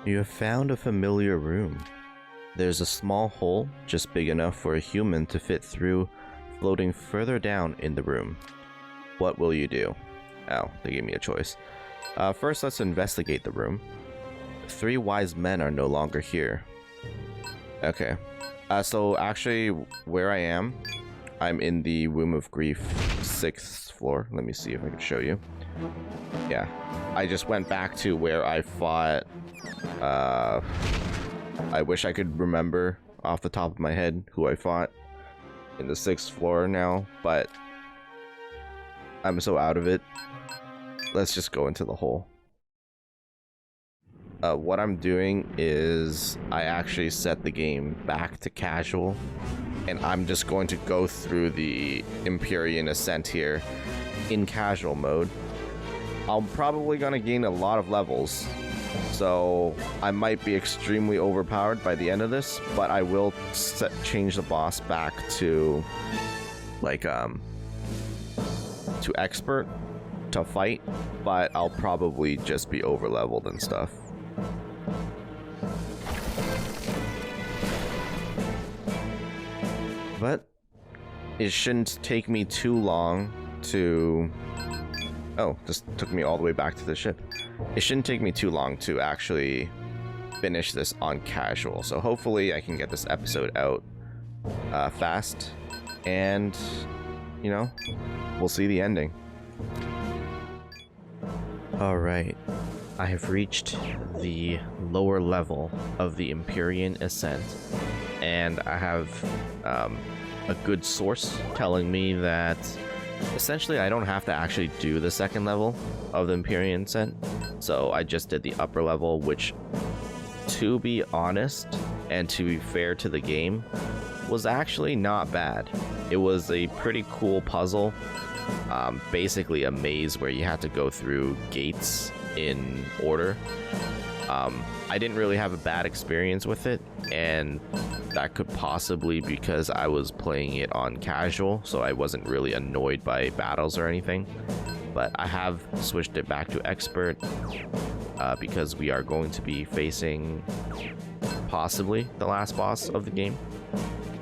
You have found a familiar room. There's a small hole just big enough for a human to fit through, floating further down in the room. What will you do? Oh, they gave me a choice. First, let's investigate the room. 3 wise men are no longer here. Okay. So actually, where I am, I'm in the Womb of Grief, 6th floor. Let me see if I can show you. Yeah. I just went back to where I fought... I wish I could remember off the top of my head who I fought in the 6th floor now, but I'm so out of it. Let's just go into the hole. What I'm doing is I actually set the game back to casual, and I'm just going to go through the Empyrean Ascent here in casual mode. I'm probably going to gain a lot of levels, so I might be extremely overpowered by the end of this, but I will change the boss back to like to expert to fight, but I'll probably just be over leveled and stuff. But it shouldn't take me too long to... Oh, this took me all the way back to the ship. It shouldn't take me too long to actually finish this on casual, so hopefully I can get this episode out fast, and, you know, we'll see the ending. Alright, I have reached the lower level of the Empyrean Ascent, and I have a good source telling me that essentially I don't have to actually do the 2nd level of the Empyrean Ascent, so I just did the upper level, which, to be honest and to be fair to the game, was actually not bad. It was a pretty cool puzzle, basically a maze where you had to go through gates in order. I didn't really have a bad experience with it, and that could possibly be because I was playing it on casual, so I wasn't really annoyed by battles or anything. But I have switched it back to expert because we are going to be facing possibly the last boss of the game.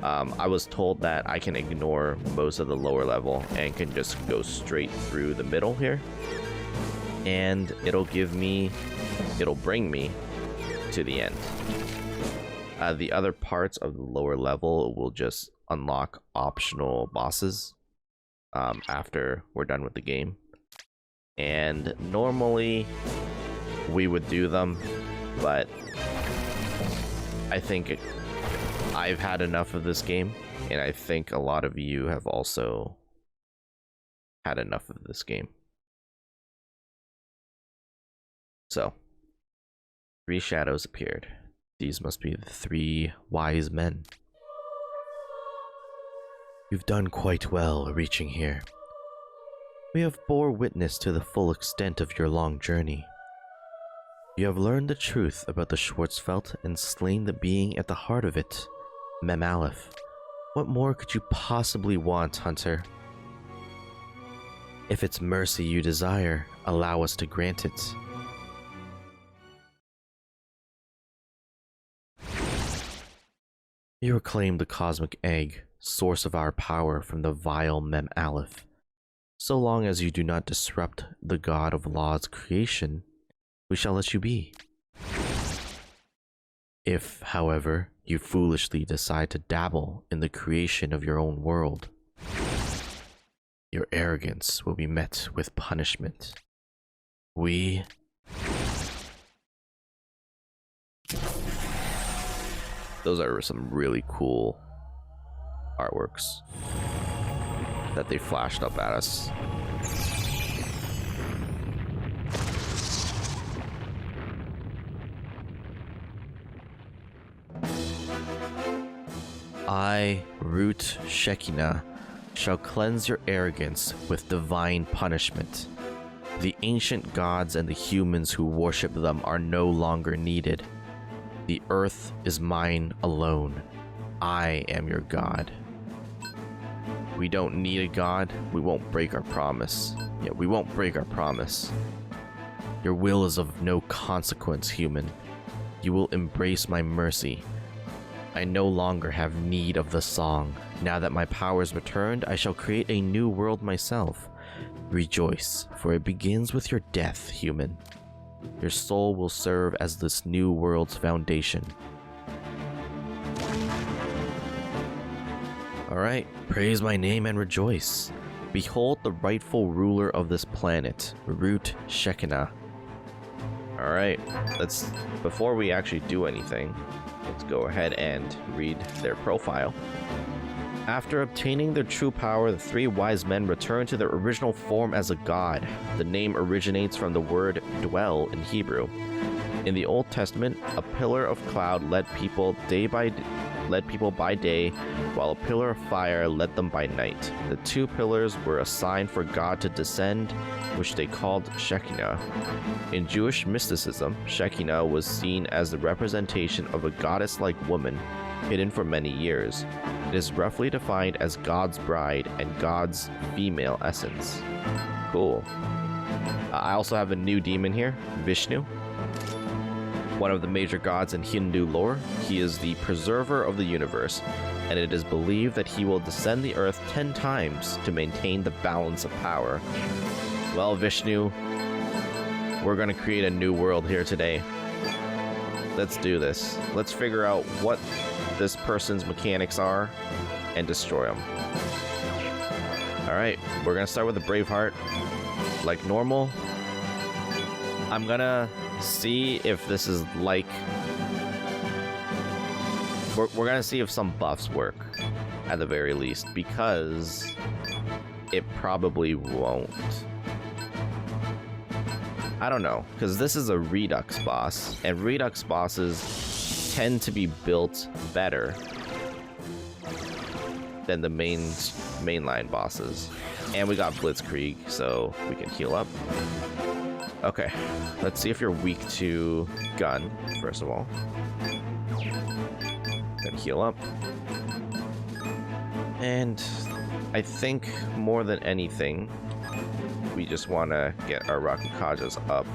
I was told that I can ignore most of the lower level and can just go straight through the middle here, and it'll bring me to the end. The other parts of the lower level will just unlock optional bosses after we're done with the game, and normally we would do them, but I think I've had enough of this game, and I think a lot of you have also had enough of this game. So, 3 shadows appeared. These must be the 3 wise men. You've done quite well reaching here. We have bore witness to the full extent of your long journey. You have learned the truth about the Schwarzwelt and slain the being at the heart of it, Mem Aleph. What more could you possibly want, Hunter? If it's mercy you desire, allow us to grant it. You reclaim the cosmic egg, source of our power from the vile Mem Aleph. So long as you do not disrupt the God of Law's creation, we shall let you be. If, however, you foolishly decide to dabble in the creation of your own world, your arrogance will be met with punishment. Those are some really cool artworks that they flashed up at us. I, Root Shekinah, shall cleanse your arrogance with divine punishment. The ancient gods and the humans who worship them are no longer needed. The earth is mine alone. I am your god. We don't need a god. We won't break our promise. Yeah, we won't break our promise. Your will is of no consequence, human. you will embrace my mercy. I no longer have need of the song. Now that my powers returned, I shall create a new world myself. Rejoice, for it begins with your death, human. Your soul will serve as this new world's foundation. Alright, praise my name and rejoice. Behold the rightful ruler of this planet, Root Shekinah. Alright, before we actually do anything, let's go ahead and read their profile. After obtaining their true power, the three wise men return to their original form as a god. The name originates from the word dwell in Hebrew. In the Old Testament, a pillar of cloud led people by day, while a pillar of fire led them by night. The two pillars were a sign for God to descend, which they called Shekinah. In Jewish mysticism, Shekinah was seen as the representation of a goddess-like woman, hidden for many years. It is roughly defined as God's bride and God's female essence. Cool. I also have a new demon here, Vishnu. One of the major gods in Hindu lore. He is the preserver of the universe, and it is believed that he will descend the earth 10 times to maintain the balance of power. Well, Vishnu, we're gonna create a new world here today. Let's do this. Let's figure out what this person's mechanics are and destroy them. Alright, we're gonna start with the Braveheart. Like normal. I'm gonna see if this is like... We're gonna see if some buffs work, at the very least, because it probably won't. I don't know, because this is a Redux boss, and Redux bosses tend to be built better than the mainline bosses. And we got Blitzkrieg, so we can heal up. Okay, let's see if you're weak to gun, first of all. Then heal up. And I think more than anything, we just want to get our Rakukajas up.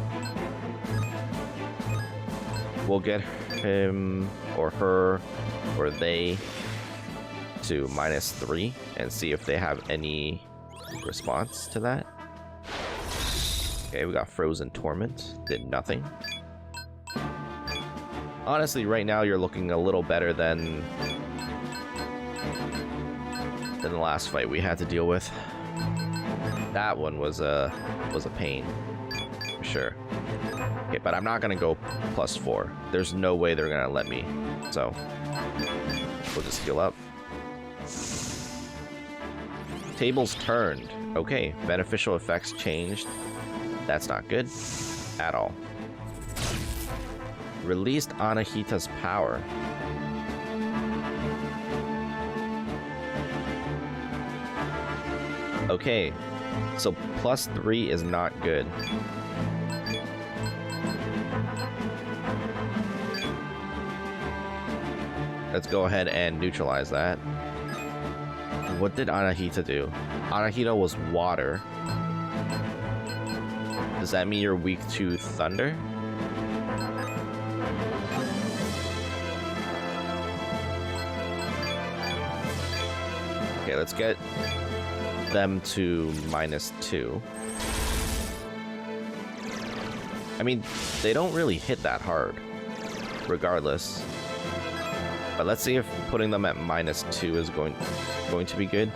We'll get him or her or they to -3 and see if they have any response to that. Okay, we got Frozen Torment. Did nothing. Honestly, right now you're looking a little better than the last fight we had to deal with. That one was a pain, for sure. Okay, but I'm not gonna go +4. There's no way they're gonna let me. So we'll just heal up. Tables turned. Okay, beneficial effects changed. That's not good at all. Released Anahita's power. Okay, so +3 is not good. Let's go ahead and neutralize that. What did Anahita do? Anahita was water. Does that mean you're weak to thunder? Okay, let's get them to -2. I mean, they don't really hit that hard, regardless. But let's see if putting them at -2 is going to be good.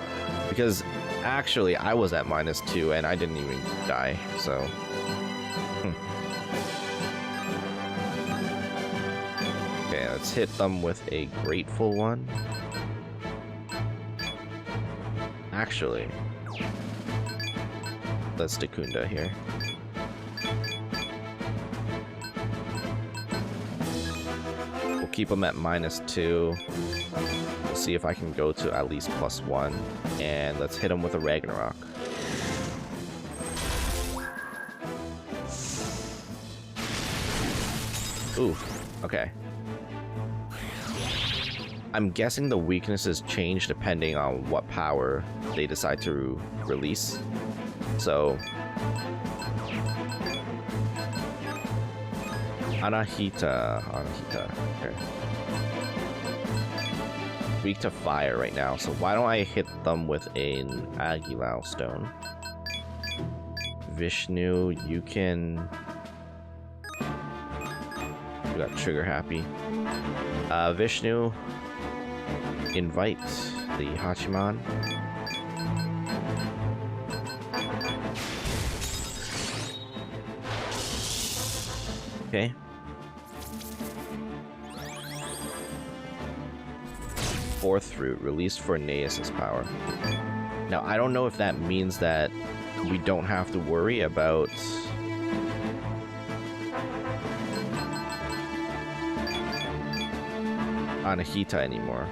Because actually, I was at -2 and I didn't even die, so... Okay, let's hit them with a Grateful One. Actually, let's Dakunda here. We'll keep them at -2. We'll see if I can go to at least +1. And let's hit them with a Ragnarok. Ooh, okay. I'm guessing the weaknesses change depending on what power they decide to release. So Anahita. Okay. Weak to fire right now, so why don't I hit them with an Aguilau stone? Vishnu, you can... We got trigger happy. Vishnu, invite the Hachiman. Okay. Fourth root, released for Naeus' power. Now, I don't know if that means that we don't have to worry about Anahita anymore.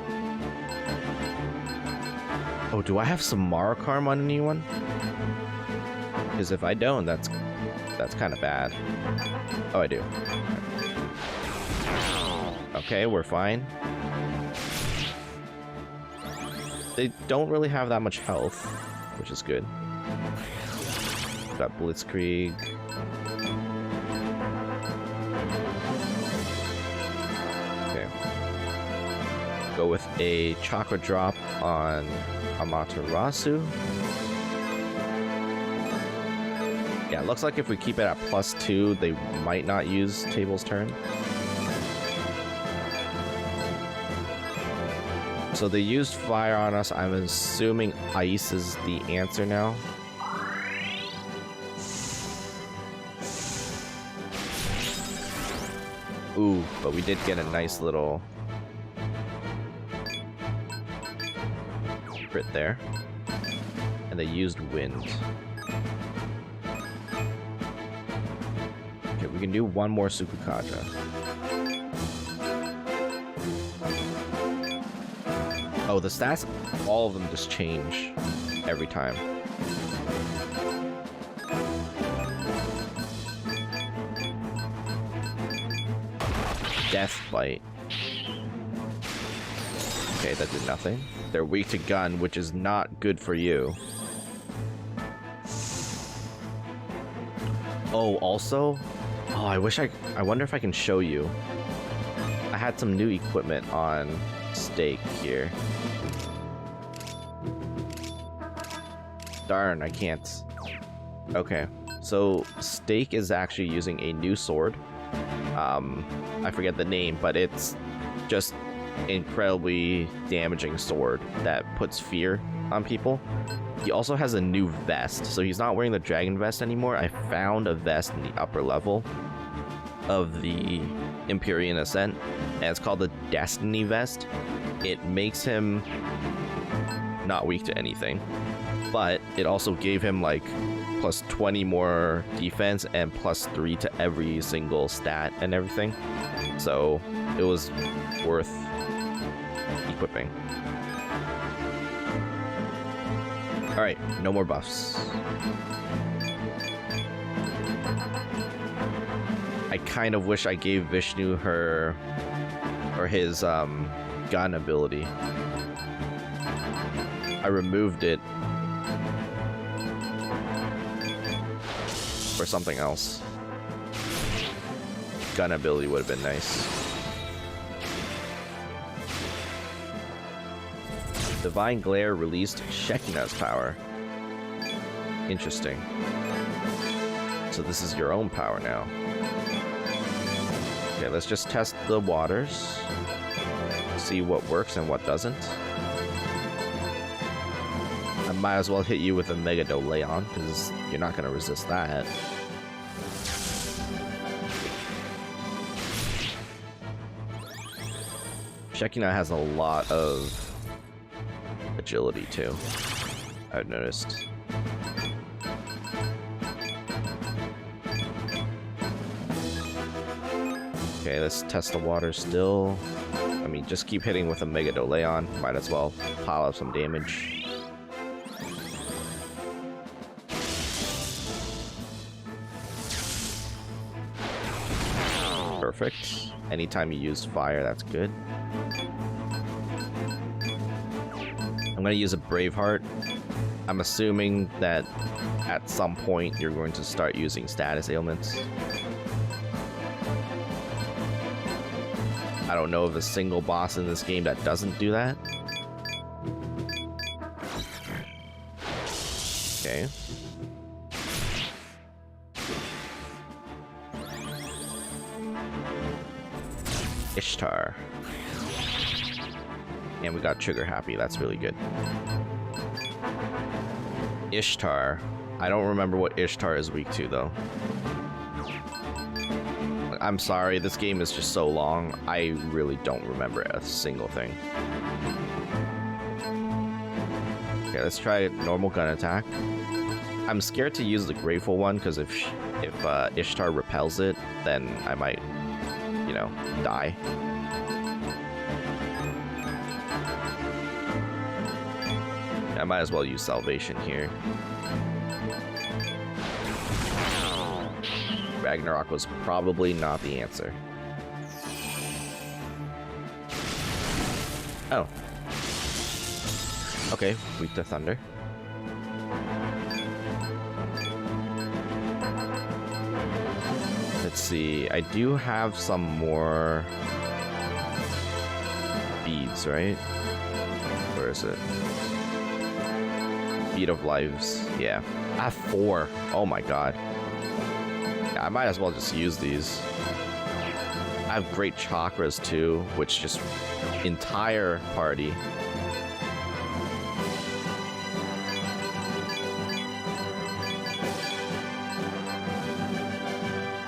Oh, do I have some Marakarm on anyone? Because if I don't, that's kind of bad. Oh, I do. Okay, we're fine. They don't really have that much health, which is good. Got Blitzkrieg. Okay. Go with a Chakra Drop on Amaterasu. Yeah, it looks like if we keep it at +2, they might not use Table's turn. So they used fire on us. I'm assuming ice is the answer now. Ooh, but we did get a nice little crit there. And they used wind. Okay, we can do one more Sukukatra. Oh, the stats, all of them just change every time. Death Bite. Okay, that did nothing. They're weak to gun, which is not good for you. Oh, also... Oh, I wonder if I can show you. I had some new equipment on Stake here. Darn, I can't. Okay, so Stake is actually using a new sword. I forget the name, but it's just incredibly damaging sword that puts fear on people. He also has a new vest, so he's not wearing the dragon vest anymore. I found a vest in the upper level of the Empyrean Ascent, and it's called the Destiny Vest. It makes him not weak to anything, but it also gave him like plus 20 more defense and plus 3 to every single stat and everything. So it was worth equipping. Alright, no more buffs. I kind of wish I gave Vishnu his gun ability. I removed it for something else. Gun ability would have been nice. Divine Glare released Shekinah's power. Interesting. So this is your own power now. Okay, let's just test the waters. See what works and what doesn't. I might as well hit you with a Mega Doleon, because you're not going to resist that. Shekinah has a lot of agility too, I've noticed. Okay, let's test the water still. I mean, just keep hitting with a Mega Doleon. Might as well pile up some damage. Perfect. Anytime you use fire, that's good. I'm gonna use a Braveheart. I'm assuming that at some point you're going to start using status ailments. I don't know of a single boss in this game that doesn't do that. Okay. Ishtar. And we got trigger happy, that's really good. Ishtar. I don't remember what Ishtar is weak to, though. I'm sorry, this game is just so long, I really don't remember a single thing. Okay, let's try normal gun attack. I'm scared to use the grateful one, because if Ishtar repels it, then I might, you know, die. I might as well use salvation here. Ragnarok was probably not the answer. Oh. Okay, weak to thunder. Let's see, I do have some more beads, right? Where is it? Bead of lives, yeah. I have 4. Oh my god. Yeah, I might as well just use these. I have great chakras too, which just entire party.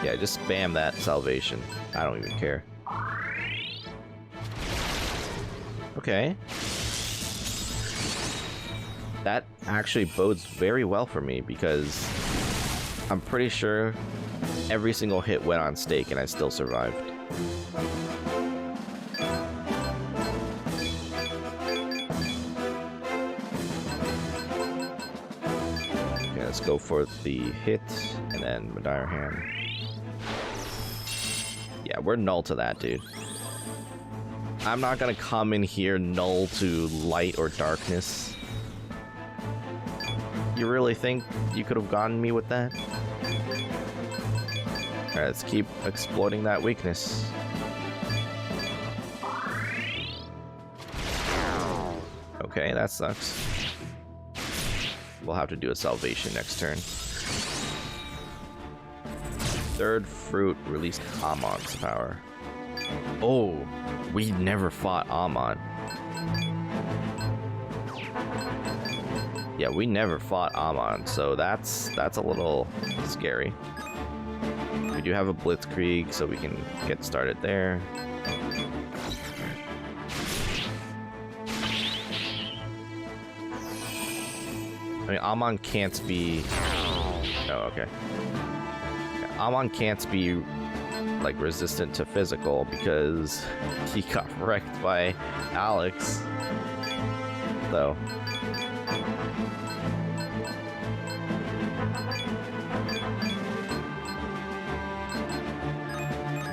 Yeah, just spam that salvation. I don't even care. Okay. That actually bodes very well for me because I'm pretty sure every single hit went on stake and I still survived. Okay, let's go for the hit and then Madire Hand. Yeah, we're null to that, dude. I'm not gonna come in here null to light or darkness. You really think you could have gotten me with that? Alright, let's keep exploiting that weakness. Okay, that sucks. We'll have to do a salvation next turn. Third fruit released Amon's power. Oh, we never fought Amon. Yeah, we never fought Amon, so that's a little scary. We do have a blitzkrieg, so we can get started there. I mean, Amon can't be... Oh, okay. Amon can't be, like, resistant to physical because he got wrecked by Alex. So...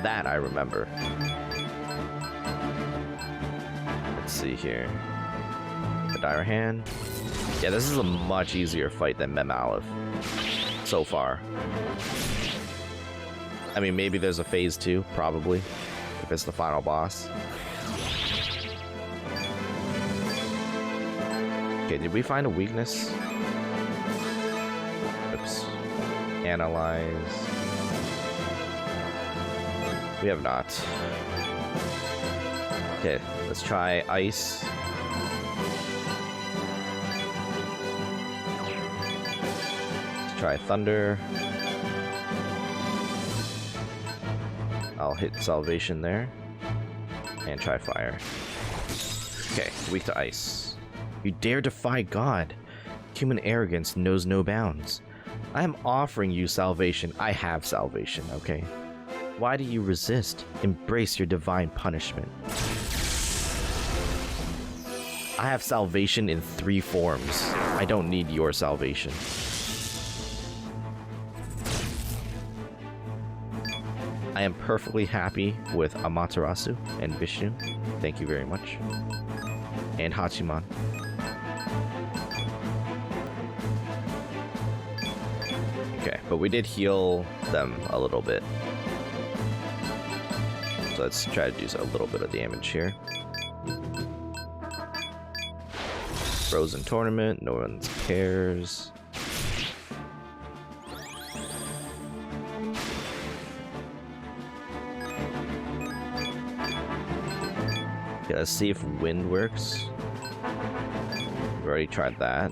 that I remember. Let's see here. Madire Hand. Yeah, this is a much easier fight than Mem Aleph so far. I mean, maybe there's a phase 2, probably, if it's the final boss. Okay, did we find a weakness? Oops. Analyze. We have not. Okay, let's try ice. Let's try thunder. I'll hit salvation there. And try fire. Okay, weak to ice. You dare defy God. Human arrogance knows no bounds. I am offering you salvation. I have salvation, okay? Why do you resist? Embrace your divine punishment. I have salvation in 3 forms. I don't need your salvation. I am perfectly happy with Amaterasu and Vishnu. Thank you very much. And Hachiman. Okay, but we did heal them a little bit. So let's try to do a little bit of damage here. Frozen Tournament, no one cares. Okay, let's see if wind works. We've already tried that.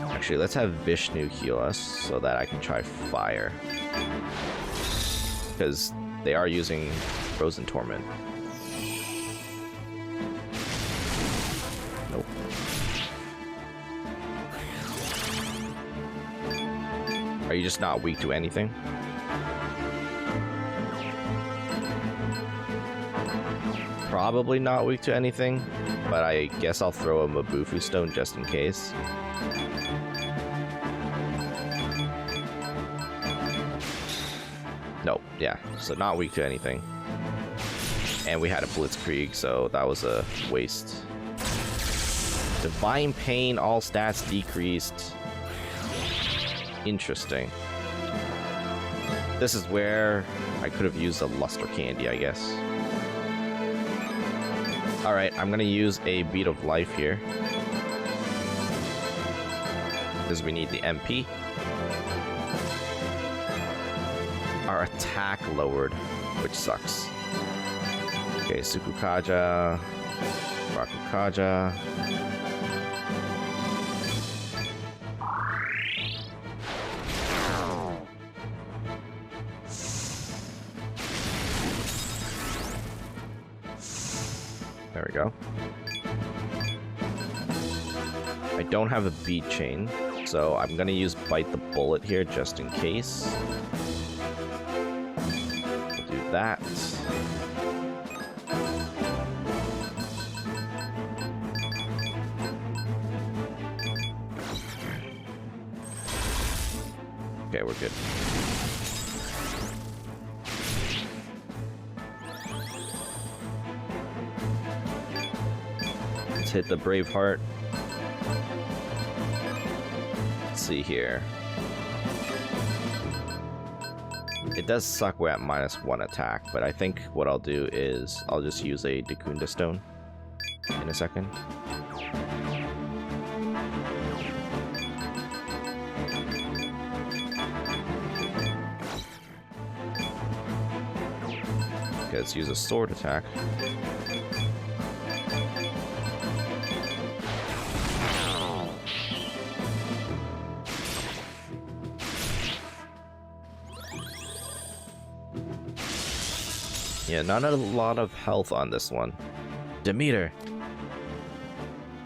Actually, let's have Vishnu heal us so that I can try fire. Because they are using Frozen Torment. Nope. Are you just not weak to anything? Probably not weak to anything, but I guess I'll throw a Mabufu Stone just in case. Nope, yeah, so not weak to anything. And we had a Blitzkrieg, so that was a waste. Divine Pain, all stats decreased. Interesting. This is where I could have used a Luster Candy, I guess. Alright, I'm gonna use a Beat of Life here. Because we need the MP. Our attack lowered, which sucks. Okay, Sukukaja, Rakukaja. There we go. I don't have a beat chain, so I'm gonna use Bite the Bullet here just in case. That. Okay, we're good. Let's hit the Braveheart. Let's see here. It does suck we're at -1 attack, but I think what I'll do is I'll just use a Dakunda Stone in a second. Okay, let's use a sword attack. Yeah, not a lot of health on this one. Demeter!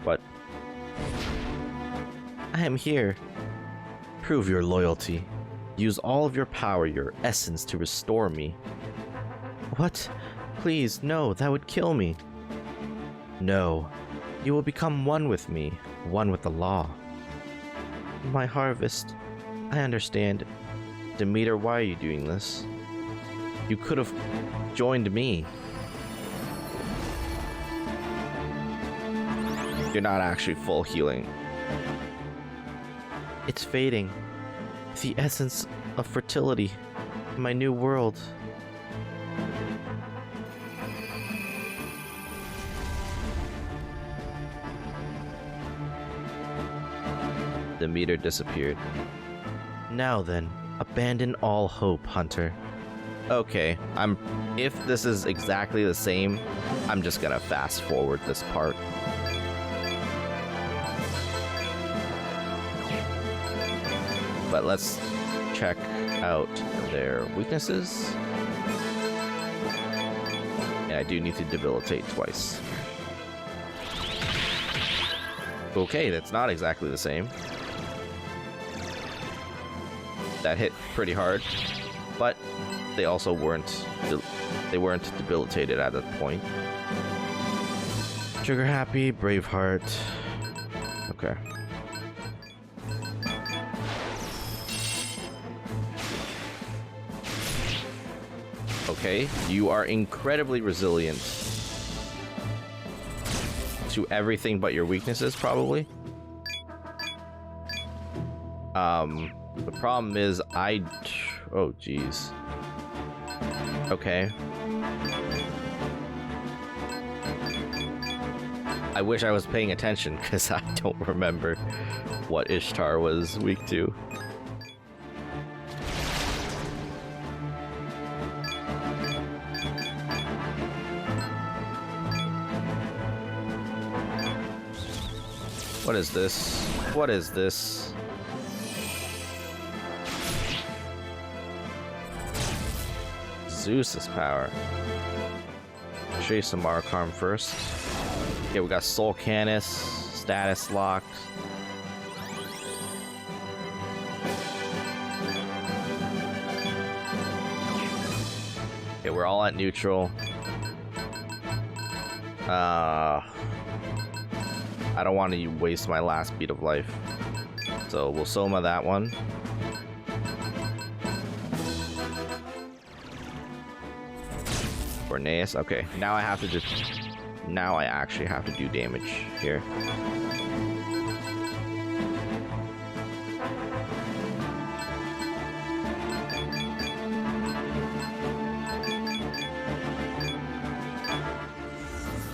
What? I am here. Prove your loyalty. Use all of your power, your essence, to restore me. What? Please, no, that would kill me. No. You will become one with me, one with the law. My harvest. I understand. Demeter, why are you doing this? You could have joined me. You're not actually full healing. It's fading. The essence of fertility. My new world. The meter disappeared. Now then, abandon all hope, Hunter. Okay, if this is exactly the same, I'm just gonna fast forward this part. But let's check out their weaknesses. And I do need to debilitate twice. Okay, that's not exactly the same. That hit pretty hard, but they also weren't debilitated at that point. Trigger happy, Braveheart. Okay. Okay, you are incredibly resilient to everything but your weaknesses, probably. The problem is oh jeez. Okay. I wish I was paying attention because I don't remember what Ishtar was weak to. What is this? What is this? Zeus's power. Show you some Arcarm first. Okay, we got Soul Canis, status locked. Okay, we're all at neutral. I don't want to waste my last beat of life. So we'll Soma that one. Orneus. Okay, now I have to just... Now I actually have to do damage here.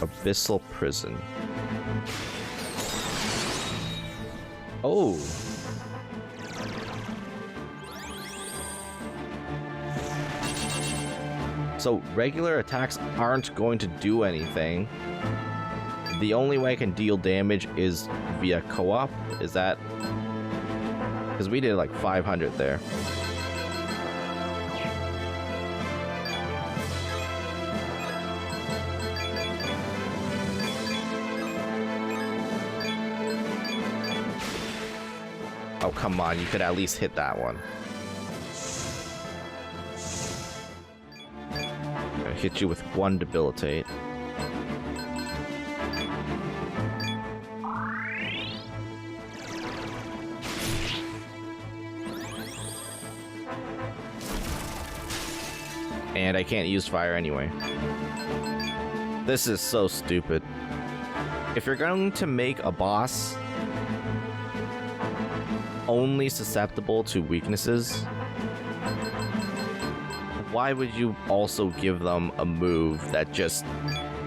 Abyssal Prison. Oh! So regular attacks aren't going to do anything. The only way I can deal damage is via co-op. Is that... Because we did like 500 there. Oh, come on. You could at least hit that one. I'm gonna hit you with one debilitate. And I can't use fire anyway. This is so stupid. If you're going to make a boss only susceptible to weaknesses, why would you also give them a move that just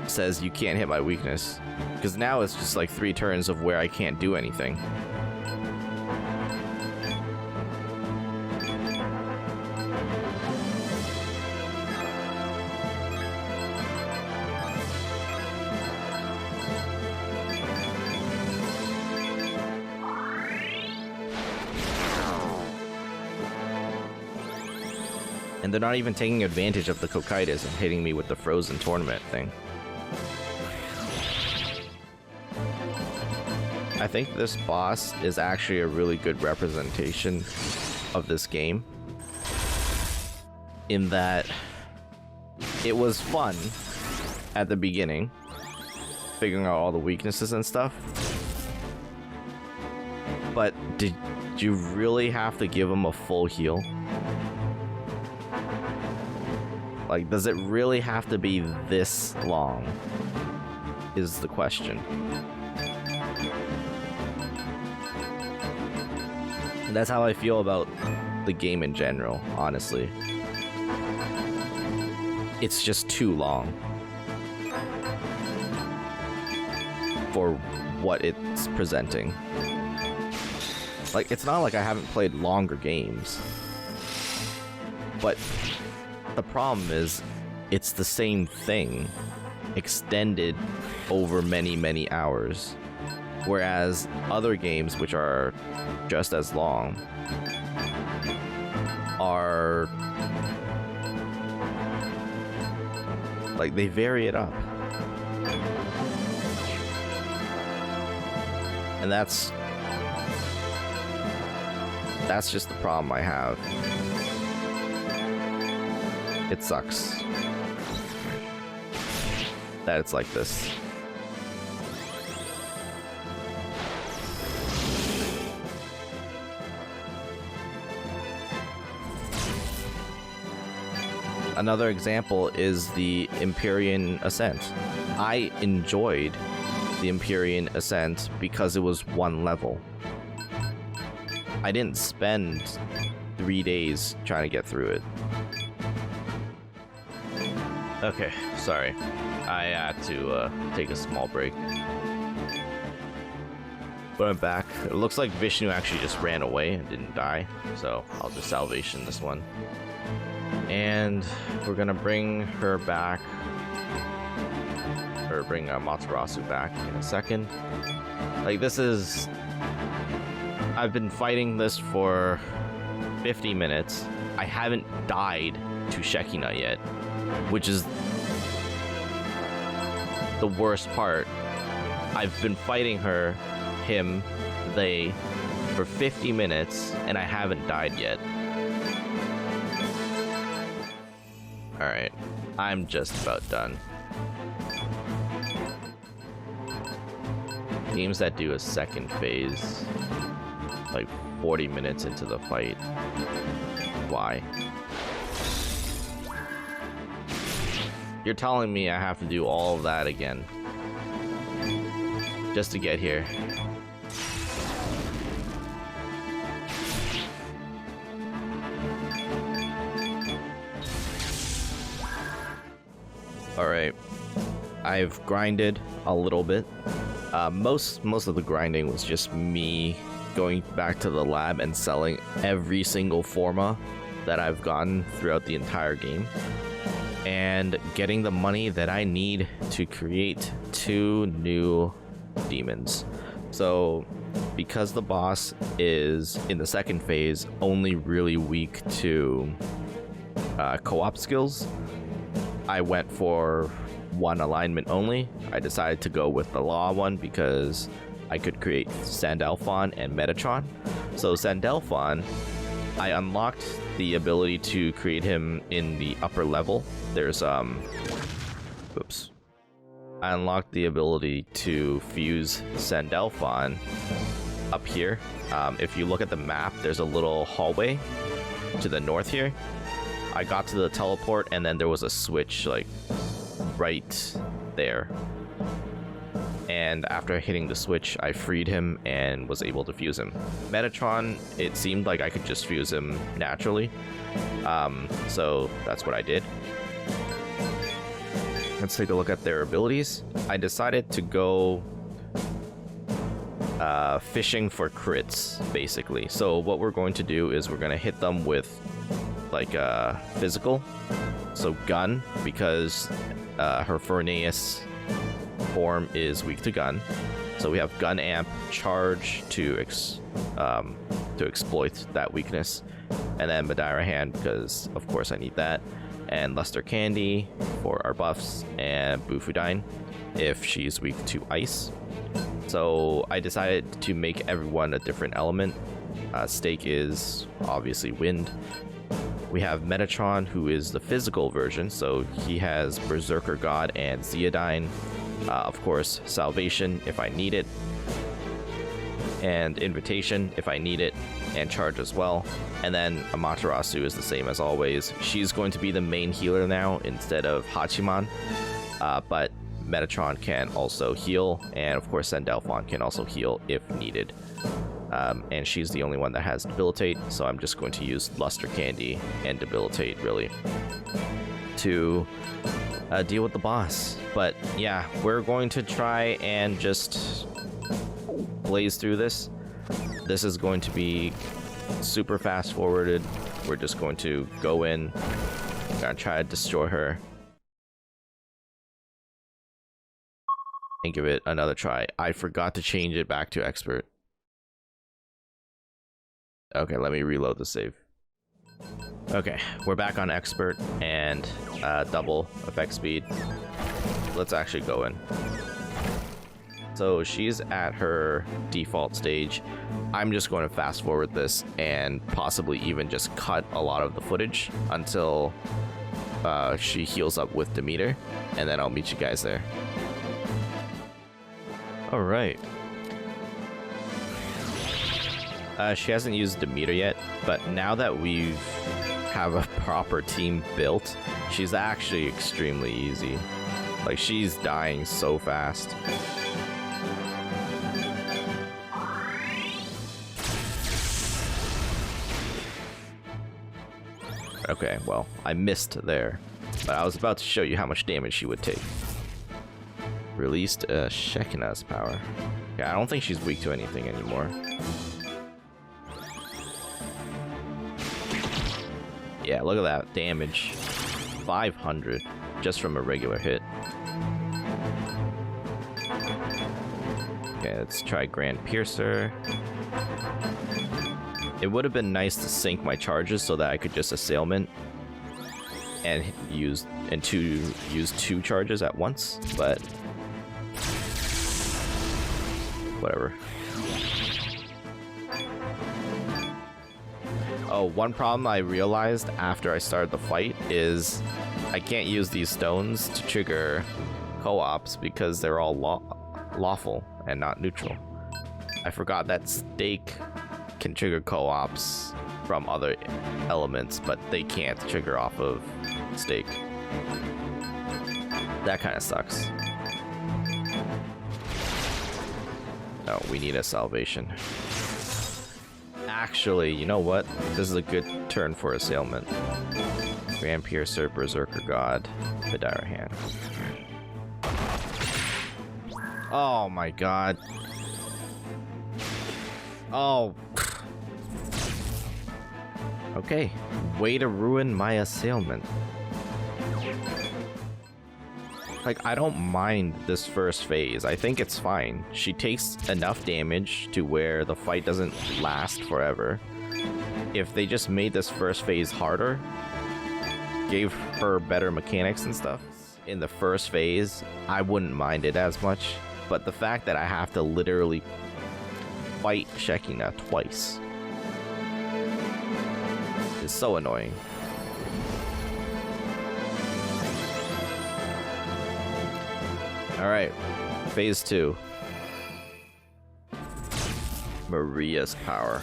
says you can't hit my weakness? Because now it's just like 3 turns of where I can't do anything. And they're not even taking advantage of the Cocytus and hitting me with the frozen tournament thing. I think this boss is actually a really good representation of this game, in that it was fun at the beginning, figuring out all the weaknesses and stuff, but did you really have to give him a full heal? Like, does it really have to be this long? Is the question. And that's how I feel about the game in general, honestly. It's just too long for what it's presenting. Like, it's not like I haven't played longer games, but the problem is, it's the same thing, extended over many, many hours. Whereas other games, which are just as long, are... like, they vary it up. And that's just the problem I have. It sucks that it's like this. Another example is the Empyrean Ascent. I enjoyed the Empyrean Ascent because it was one level. I didn't spend 3 days trying to get through it. Okay, sorry. I had to take a small break. But I'm back. It looks like Vishnu actually just ran away and didn't die, so I'll just salvation this one. And we're gonna bring her back, or bring Matarasu back in a second. Like, this is... I've been fighting this for 50 minutes. I haven't died to Shekinah yet, which is the worst part. I've been fighting her, him, they, for 50 minutes, and I haven't died yet. Alright, I'm just about done. Games that do a second phase, like 40 minutes into the fight. Why? You're telling me I have to do all of that again just to get here. Alright, I've grinded a little bit. Most of the grinding was just me going back to the lab and selling every single forma that I've gotten throughout the entire game, and getting the money that I need to create 2 new demons. So because the boss is in the second phase only really weak to co-op skills, I went for 1 alignment only. I decided to go with the law one because I could create Sandalphon and Metatron. So Sandalphon, I unlocked the ability to create him in the upper level. There's oops. I unlocked the ability to fuse Sandalphon up here. If you look at the map, there's a little hallway to the north here. I got to the teleport, and then there was a switch like right there. And after hitting the switch, I freed him and was able to fuse him. Metatron, it seemed like I could just fuse him naturally. So that's what I did. Let's take a look at their abilities. I decided to go fishing for crits, basically. So what we're going to do is we're going to hit them with like physical. So gun, because her Furnaeus form is weak to gun. So we have gun amp, charge to exploit that weakness, and then Madeira hand because of course I need that, and Luster Candy for our buffs, and Bufudine if she's weak to ice. So I decided to make everyone a different element. Stake is obviously wind. We have Metatron, who is the physical version, so he has Berserker God and Zeodine. Of course, Salvation if I need it, and Invitation if I need it, and Charge as well. And then Amaterasu is the same as always. She's going to be the main healer now instead of Hachiman, but Metatron can also heal, and of course Sandalphon can also heal if needed. And she's the only one that has Debilitate, so I'm just going to use Luster Candy and Debilitate, really, to deal with the boss. But yeah, we're going to try and just blaze through this. This is going to be super fast forwarded. We're just going to go in, gonna try to destroy her, and give it another try. I forgot to change it back to expert. Okay, let me reload the save. Okay, we're back on expert and double effect speed. Let's actually go in. So she's at her default stage. I'm just going to fast forward this and possibly even just cut a lot of the footage until she heals up with Demeter, and then I'll meet you guys there. All right. She hasn't used Demeter yet, but now that we have a proper team built, she's actually extremely easy. Like, she's dying so fast. Okay, well, I missed there. But I was about to show you how much damage she would take. Released Shekinah's power. Okay, I don't think she's weak to anything anymore. Yeah, look at that damage. 500 just from a regular hit. Okay, let's try Grand Piercer. It would have been nice to sync my charges so that I could just assailment and use two charges at once, but whatever. Oh, one problem I realized after I started the fight is I can't use these stones to trigger co-ops because they're all lawful and not neutral. I forgot that stake can trigger co-ops from other elements, but they can't trigger off of stake. That kind of sucks. Oh, we need a salvation. Actually, you know what? This is a good turn for assailment. Grand Piercer, Berserker God, Vidara Hand. Oh my god. Oh. Okay, way to ruin my assailment. Like, I don't mind this first phase. I think it's fine. She takes enough damage to where the fight doesn't last forever. If they just made this first phase harder, gave her better mechanics and stuff in the first phase, I wouldn't mind it as much. But the fact that I have to literally fight Shekinah twice is so annoying. Alright, phase 2. Maria's power.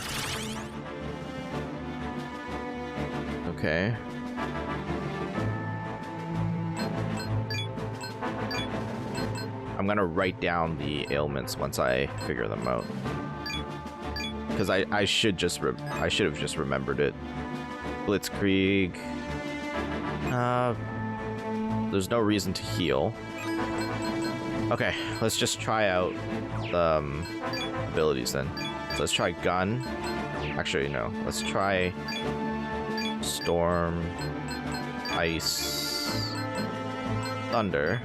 Okay. I'm gonna write down the ailments once I figure them out. Because I should have just remembered it. Blitzkrieg. There's no reason to heal. Okay, let's just try out the abilities then. So let's try gun. Actually, no. Let's try storm, ice, thunder,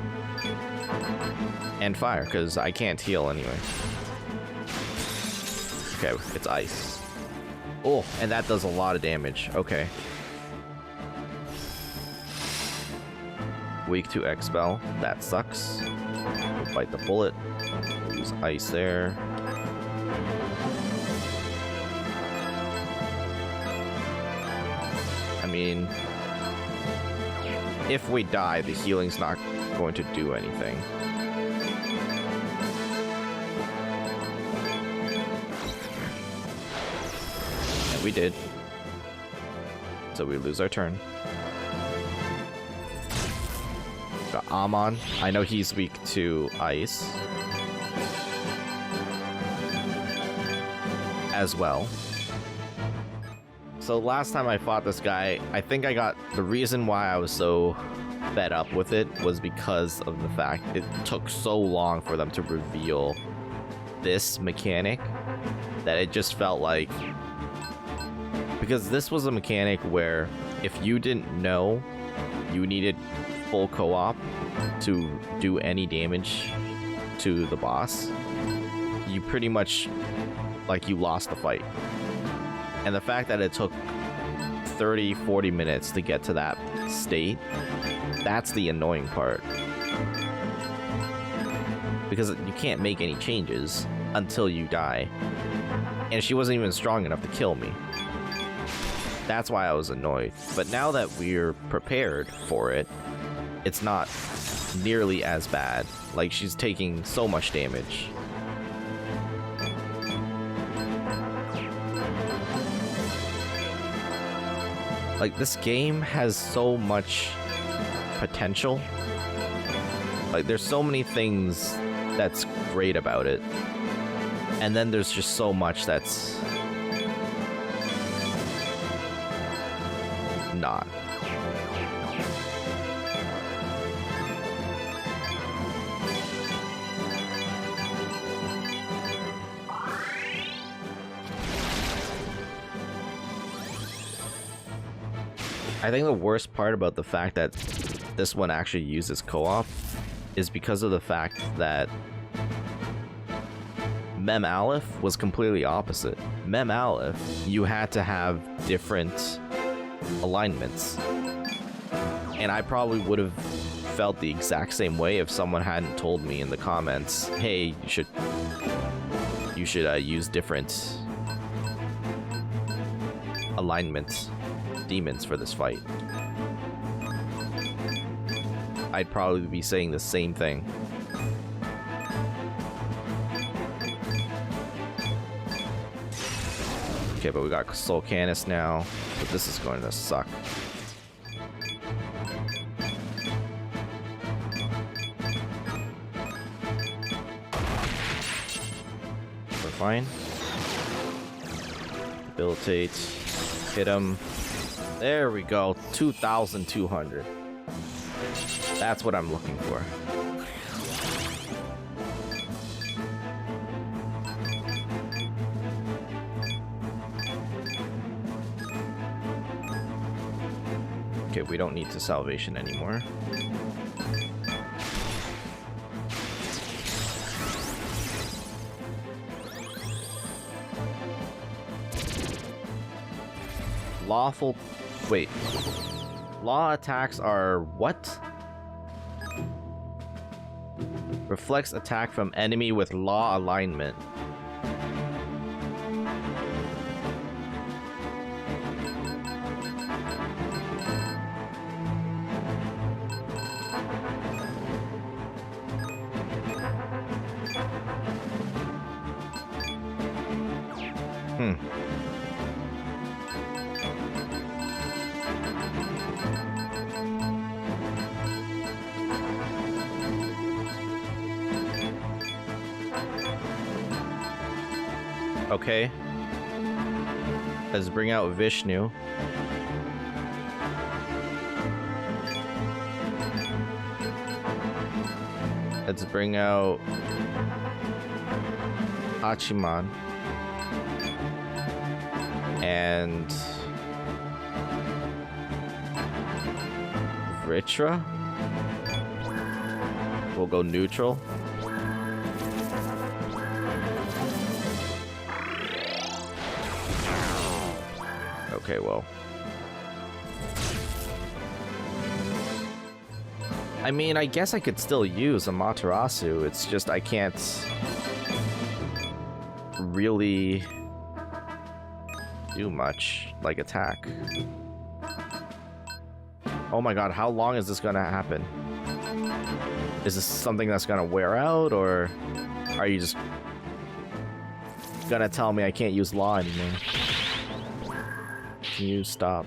and fire, because I can't heal anyway. Okay, it's ice. Oh, and that does a lot of damage. Okay. Weak to Expel. That sucks. We'll bite the bullet. Use ice there. I mean, if we die, the healing's not going to do anything. And we did. So we lose our turn. Got Amon. I know he's weak to ice as well. So last time I fought this guy, I think I got the reason why I was so fed up with it was because of the fact it took so long for them to reveal this mechanic that it just felt like, because this was a mechanic where if you didn't know you needed full co-op to do any damage to the boss, you pretty much, like, you lost the fight. And the fact that it took 30-40 minutes to get to that state, that's the annoying part. Because you can't make any changes until you die. And she wasn't even strong enough to kill me. That's why I was annoyed. But now that we're prepared for it, it's not nearly as bad. Like, she's taking so much damage. Like, this game has so much potential. Like, there's so many things that's great about it. And then there's just so much that's not. I think the worst part about the fact that this one actually uses co-op is because of the fact that Mem Aleph was completely opposite. Mem Aleph, you had to have different alignments. And I probably would have felt the exact same way if someone hadn't told me in the comments, hey, you should use different alignment demons for this fight. I'd probably be saying the same thing. Okay, but we got Soul Canis now, but this is going to suck. We're fine. Debilitate. Hit him. There we go. 2,200. That's what I'm looking for. Okay, we don't need to salvation anymore. Lawful... Wait. Law attacks are what? Reflects attack from enemy with law alignment. Okay. Let's bring out Vishnu. Let's bring out Hachiman. And Vritra. We'll go neutral. Okay, well. I mean, I guess I could still use Amaterasu. It's just I can't really do much, like attack. Oh my god, how long is this gonna happen? Is this something that's gonna wear out, or are you just gonna tell me I can't use law anymore? Can you stop?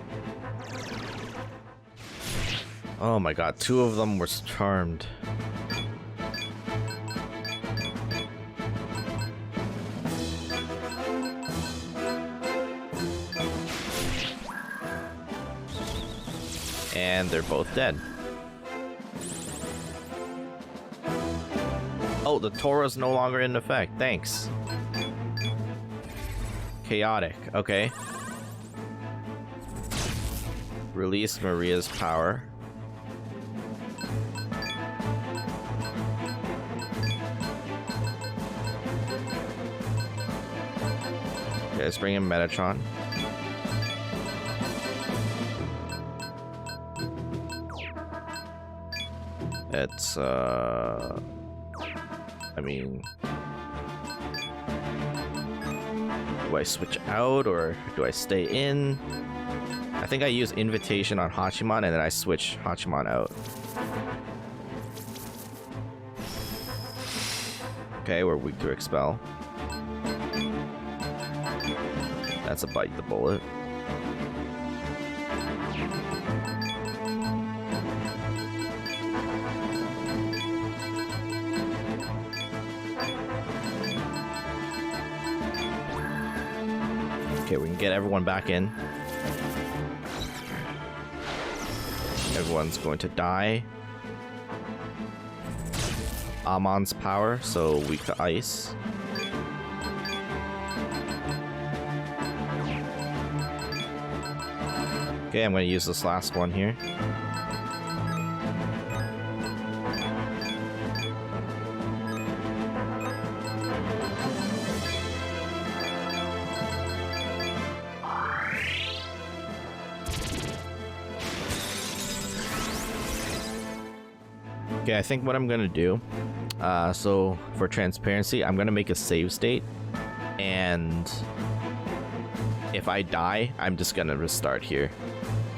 Oh my god, 2 of them were charmed. And they're both dead. Oh, the Torah's no longer in effect. Thanks. Chaotic. Okay. Release Maria's power. Okay, let's bring in Metatron. It's, I mean... Do I switch out, or do I stay in? I think I use Invitation on Hachiman, and then I switch Hachiman out. Okay, we're weak to Expel. That's a bite the bullet. Okay, we can get everyone back in. Everyone's going to die. Amon's power, so weak to ice. Okay, I'm going to use this last one here. Okay, I think what I'm gonna do, so for transparency, I'm gonna make a save state, and if I die, I'm just gonna restart here,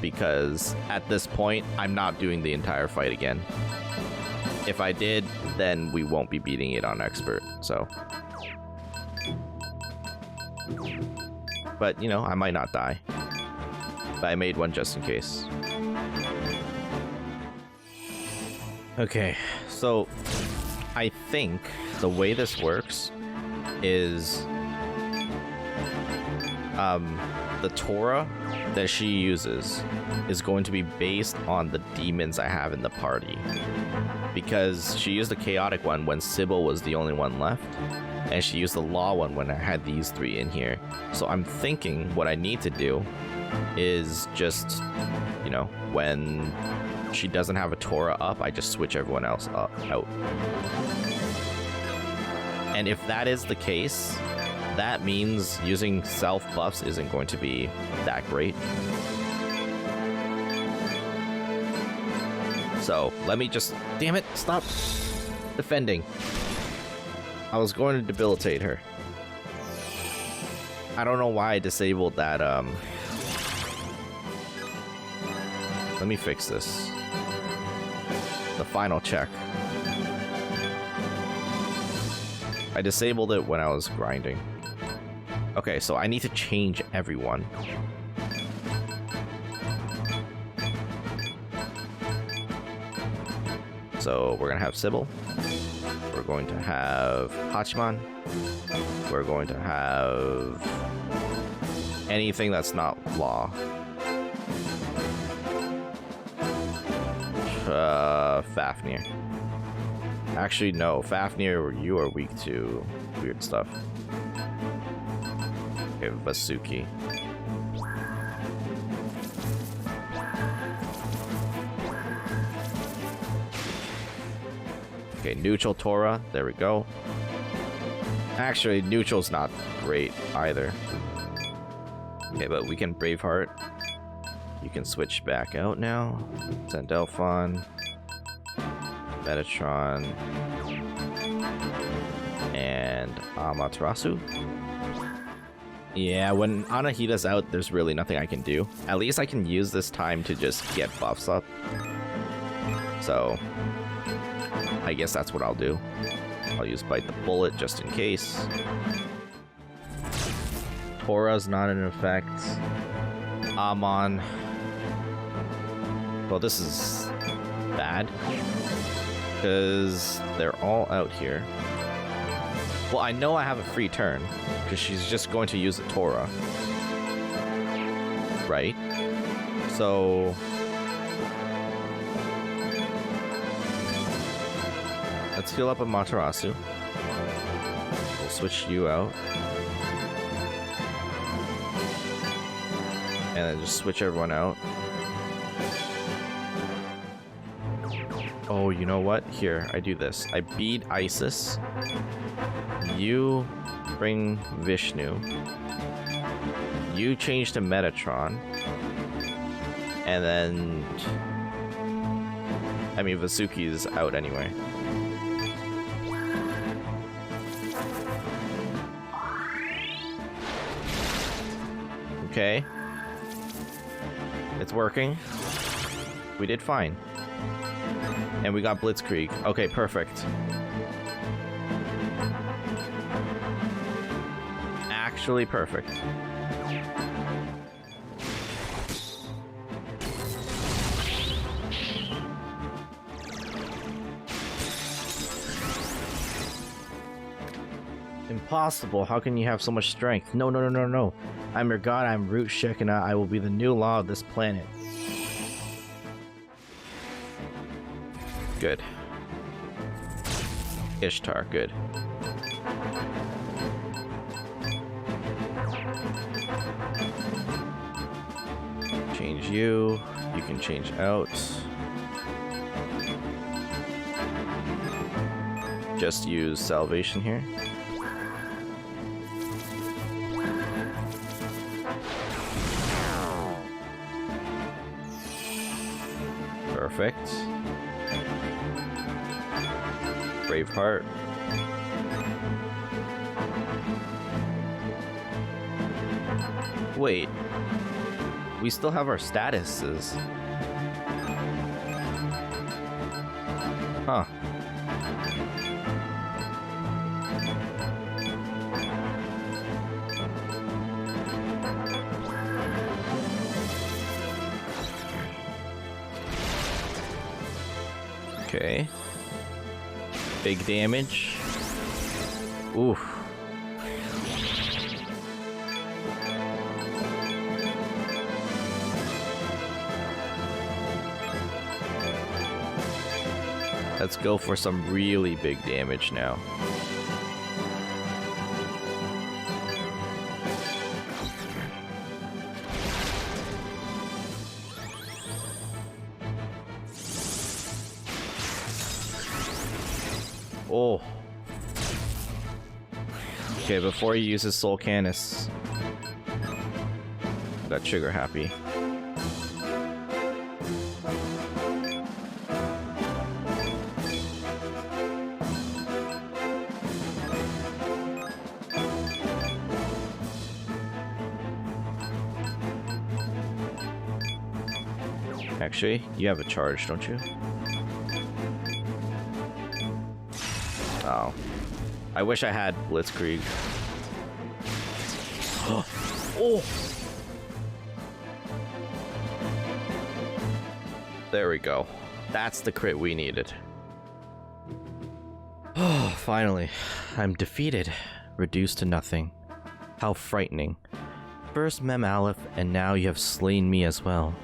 because at this point, I'm not doing the entire fight again. If I did, then we won't be beating it on expert, so. But, you know, I might not die. But I made one just in case. Okay, so I think the way this works is the Torah that she uses is going to be based on the demons I have in the party, because she used the chaotic one when Sybil was the only one left, and she used the law one when I had these three in here. So I'm thinking what I need to do is just, you know, when she doesn't have a Torah up, I just switch everyone else out. And if that is the case, that means using self buffs isn't going to be that great. So let me just, damn it, stop defending. I was going to debilitate her. I don't know why I disabled that. Let me fix this. The final check. I disabled it when I was grinding. Okay, so I need to change everyone. So we're gonna have Sybil. We're going to have Hachiman. We're going to have anything that's not law. Fafnir. Actually, no. Fafnir, you are weak to weird stuff. Okay, Vasuki. Okay, neutral Torah. There we go. Actually, neutral's not great either. Okay, but we can Braveheart. You can switch back out now. Zendelphon, Metatron, and Amaterasu. Yeah, when Anahita's out, there's really nothing I can do. At least I can use this time to just get buffs up. So, I guess that's what I'll do. I'll use Bite the Bullet just in case. Torah's not in effect. Amon. Well, this is bad, because they're all out here. Well, I know I have a free turn, because she's just going to use the Torah. Right? So... let's heal up Amaterasu. We'll switch you out. And then just switch everyone out. Oh, you know what? Here, I do this. I beat Isis. You bring Vishnu. You change to Metatron. And then... I mean, Vasuki's out anyway. Okay. It's working. We did fine. And we got Blitzkrieg. Okay, perfect. Actually perfect. Impossible. How can you have so much strength? No, no, no, no, no. I'm your god. I'm Root Shekinah. I will be the new law of this planet. Good. Ishtar, good. Change you. You can change out. Just use salvation here. Perfect. Braveheart. Wait. We still have our statuses. Huh. Okay. Big damage. Oof. Let's go for some really big damage now. Oh. Okay, before he uses Soul Canis, got trigger happy. Actually, you have a charge, don't you? Oh. I wish I had Blitzkrieg. Oh! There we go. That's the crit we needed. Oh, finally. I'm defeated. Reduced to nothing. How frightening. First Mem Aleph, and now you have slain me as well.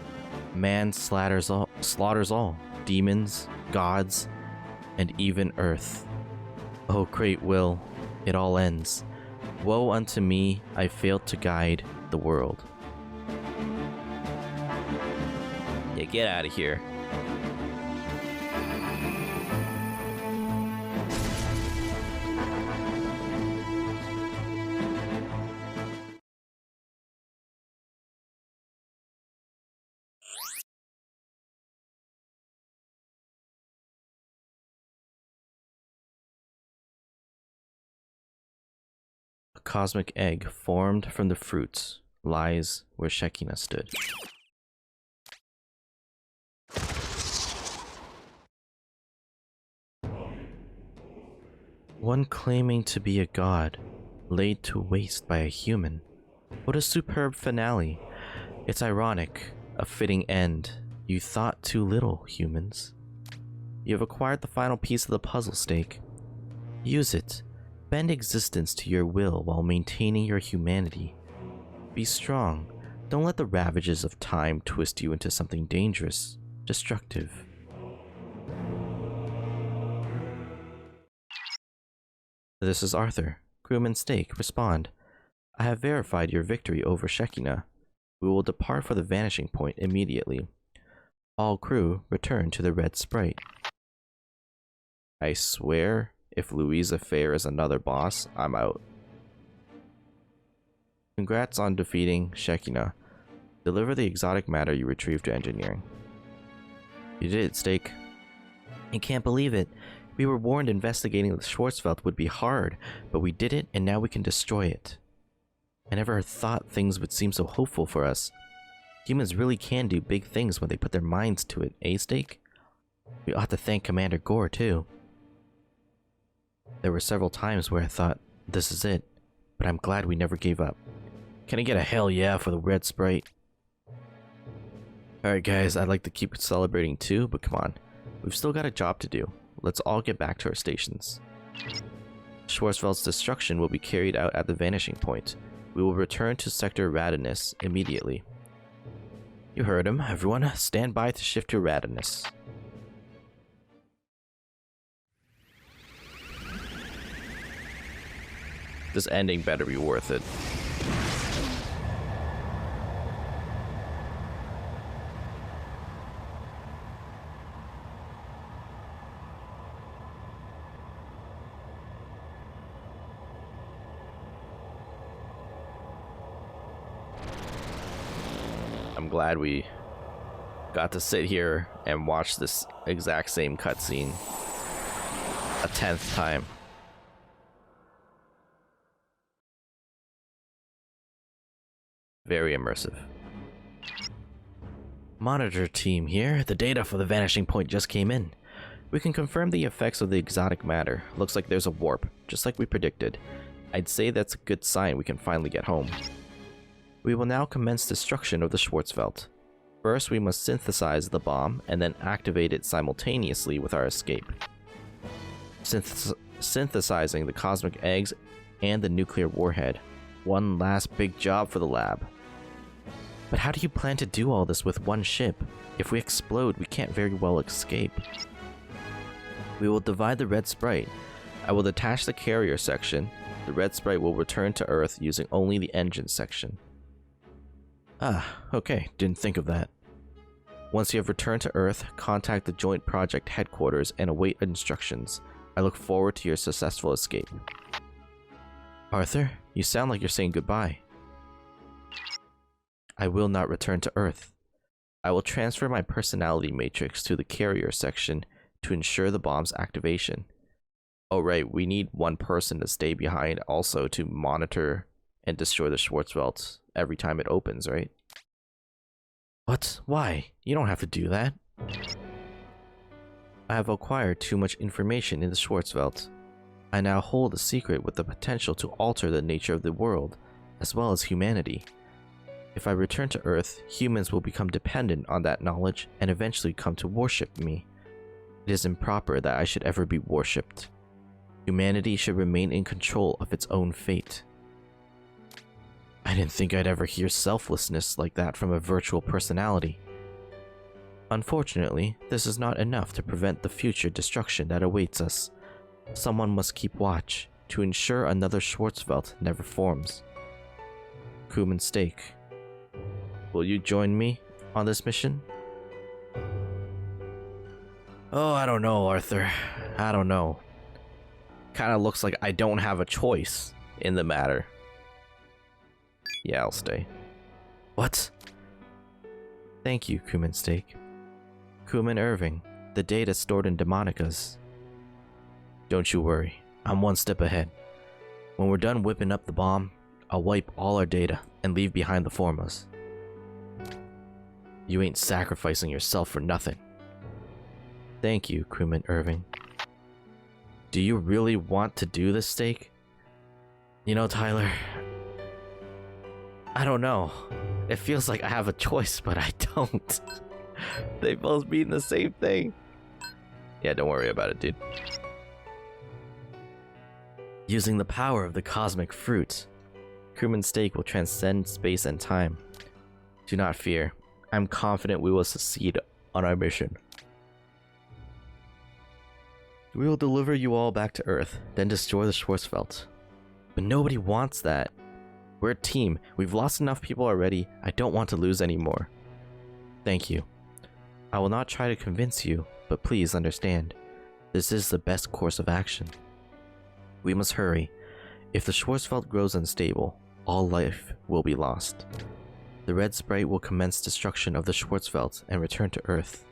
Man slaughters all. Demons, gods, and even Earth. Oh, great will, it all ends. Woe unto me, I failed to guide the world. Yeah, get out of here. A cosmic egg formed from the fruits lies where Shekinah stood. One claiming to be a god, laid to waste by a human. What a superb finale. It's ironic, a fitting end. You thought too little, humans. You have acquired the final piece of the puzzle stake. Use it. Bend existence to your will while maintaining your humanity. Be strong. Don't let the ravages of time twist you into something dangerous, destructive. This is Arthur. Crewman Stake, respond. I have verified your victory over Shekinah. We will depart for the vanishing point immediately. All crew return to the Red Sprite. I swear, if Louisa Fair is another boss, I'm out. Congrats on defeating Shekinah. Deliver the exotic matter you retrieved to engineering. You did it, Stake. I can't believe it. We were warned investigating the Schwarzwelt would be hard, but we did it and now we can destroy it. I never thought things would seem so hopeful for us. Humans really can do big things when they put their minds to it, eh, Stake? We ought to thank Commander Gore, too. There were several times where I thought, this is it, but I'm glad we never gave up. Can I get a hell yeah for the Red Sprite? Alright guys, I'd like to keep celebrating too, but come on. We've still got a job to do. Let's all get back to our stations. Schwarzwelt's destruction will be carried out at the vanishing point. We will return to Sector Radinus immediately. You heard him, everyone. Stand by to shift to Radinus. This ending better be worth it. I'm glad we got to sit here and watch this exact same cutscene a 10th time. Very immersive. Monitor team here. The data for the vanishing point just came in. We can confirm the effects of the exotic matter. Looks like there's a warp, just like we predicted. I'd say that's a good sign we can finally get home. We will now commence destruction of the Schwarzwelt. First, we must synthesize the bomb and then activate it simultaneously with our escape. Synthesizing the cosmic eggs and the nuclear warhead. One last big job for the lab. But how do you plan to do all this with one ship? If we explode, we can't very well escape. We will divide the red sprite. I will detach the carrier section. The red sprite will return to Earth using only the engine section. Ah, okay, didn't think of that. Once you have returned to Earth, contact the Joint Project Headquarters and await instructions. I look forward to your successful escape. Arthur, you sound like you're saying goodbye. I will not return to Earth. I will transfer my personality matrix to the carrier section to ensure the bomb's activation. Oh right, we need one person to stay behind also to monitor and destroy the Schwarzwelt every time it opens, right? What? Why? You don't have to do that. I have acquired too much information in the Schwarzwelt. I now hold a secret with the potential to alter the nature of the world, as well as humanity. If I return to Earth, humans will become dependent on that knowledge and eventually come to worship me. It is improper that I should ever be worshipped. Humanity should remain in control of its own fate. I didn't think I'd ever hear selflessness like that from a virtual personality. Unfortunately, this is not enough to prevent the future destruction that awaits us. Someone must keep watch to ensure another Schwarzwelt never forms. Crewman Steak, will you join me on this mission? Oh, I don't know, Arthur. I don't know. Kinda looks like I don't have a choice in the matter. Yeah, I'll stay. What? Thank you, Crewman Steak. Crewman Irving, the data stored in Demonica's. Don't you worry, I'm one step ahead. When we're done whipping up the bomb, I'll wipe all our data and leave behind the formas. You ain't sacrificing yourself for nothing. Thank you, Crewman Irving. Do you really want to do this, Steak? You know, Tyler, I don't know. It feels like I have a choice, but I don't. They both mean the same thing. Yeah, don't worry about it, dude. Using the power of the cosmic fruit, Crewman Steak will transcend space and time. Do not fear. I'm confident we will succeed on our mission. We will deliver you all back to Earth, then destroy the Schwarzwelt. But nobody wants that. We're a team. We've lost enough people already. I don't want to lose any more. Thank you. I will not try to convince you, but please understand. This is the best course of action. We must hurry. If the Schwarzwelt grows unstable, all life will be lost. The red sprite will commence destruction of the Schwarzwelt and return to Earth.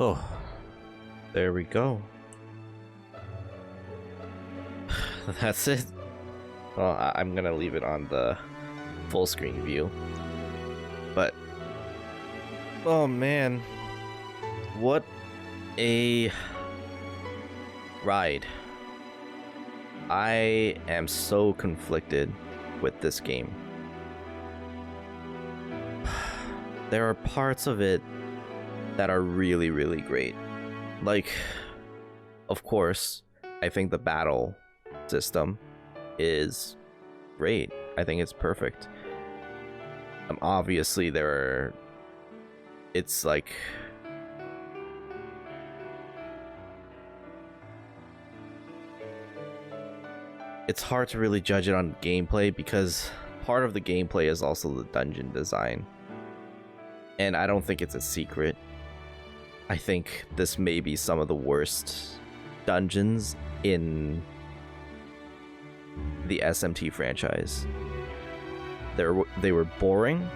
Oh, there we go. That's it. Well, I'm gonna leave it on the full screen view. But, oh man, what a ride. I am so conflicted with this game. There are parts of it that are really, really great. Like, of course, I think the battle system is great. I think it's perfect. Obviously, it's like, it's hard to really judge it on gameplay because part of the gameplay is also the dungeon design. And I don't think it's a secret. I think this may be some of the worst dungeons in the SMT franchise. They were boring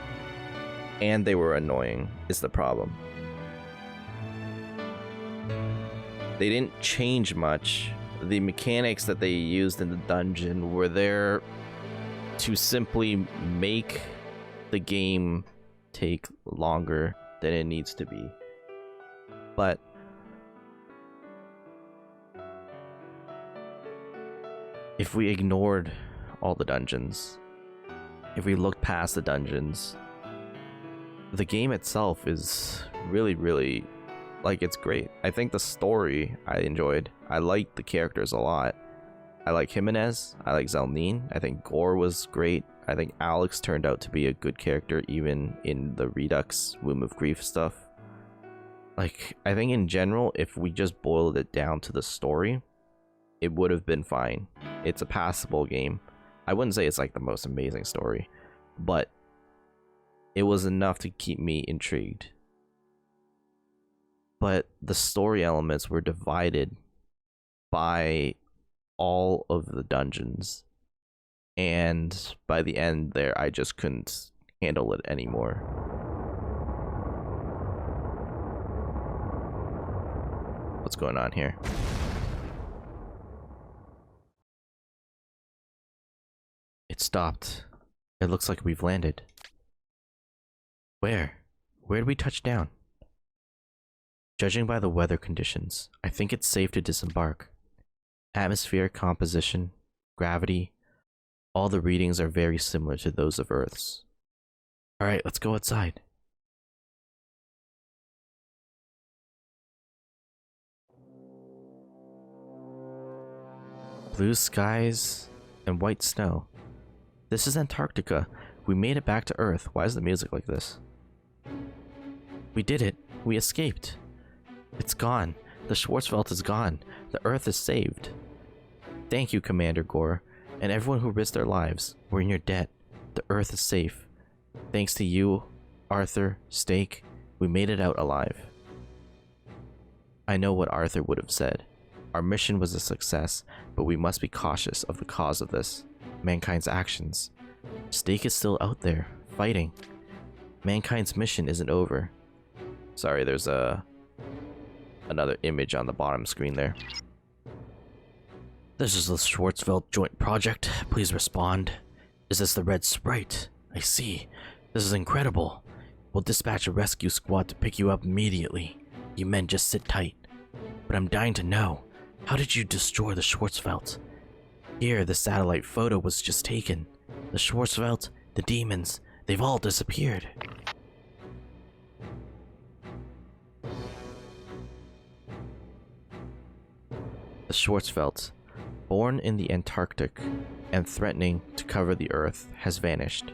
and they were annoying is the problem. They didn't change much. The mechanics that they used in the dungeon were there to simply make the game take longer than it needs to be. But if we ignored all the dungeons, if we looked past the dungeons, the game itself is really, really, like, it's great. I think the story I enjoyed. I like the characters a lot. I like Jimenez. I like Zelnine. I think Gore was great. I think Alex turned out to be a good character even in the Redux Womb of Grief stuff. Like, I think in general, if we just boiled it down to the story, it would have been fine. It's a passable game. I wouldn't say it's like the most amazing story, but it was enough to keep me intrigued. But the story elements were divided by all of the dungeons. And by the end there, I just couldn't handle it anymore. What's going on here? It stopped. It looks like we've landed. Where? Where did we touch down? Judging by the weather conditions, I think it's safe to disembark. Atmospheric composition, gravity, all the readings are very similar to those of Earth's. Alright, let's go outside. Blue skies and white snow. This is Antarctica. We made it back to Earth. Why is the music like this? We did it. We escaped. It's gone. The Schwarzwelt is gone. The Earth is saved. Thank you, Commander Gore, and everyone who risked their lives. We're in your debt. The Earth is safe. Thanks to you, Arthur, Stake, we made it out alive. I know what Arthur would have said. Our mission was a success, but we must be cautious of the cause of this. Mankind's actions. Stake is still out there, fighting. Mankind's mission isn't over. Sorry, there's another image on the bottom screen there. This is the Schwarzwelt Joint Project. Please respond. Is this the Red Sprite? I see. This is incredible. We'll dispatch a rescue squad to pick you up immediately. You men just sit tight. But I'm dying to know, how did you destroy the Schwarzwelt? Here, the satellite photo was just taken. The Schwarzwelt, the demons, they've all disappeared. The Schwarzwelt, born in the Antarctic and threatening to cover the Earth, has vanished.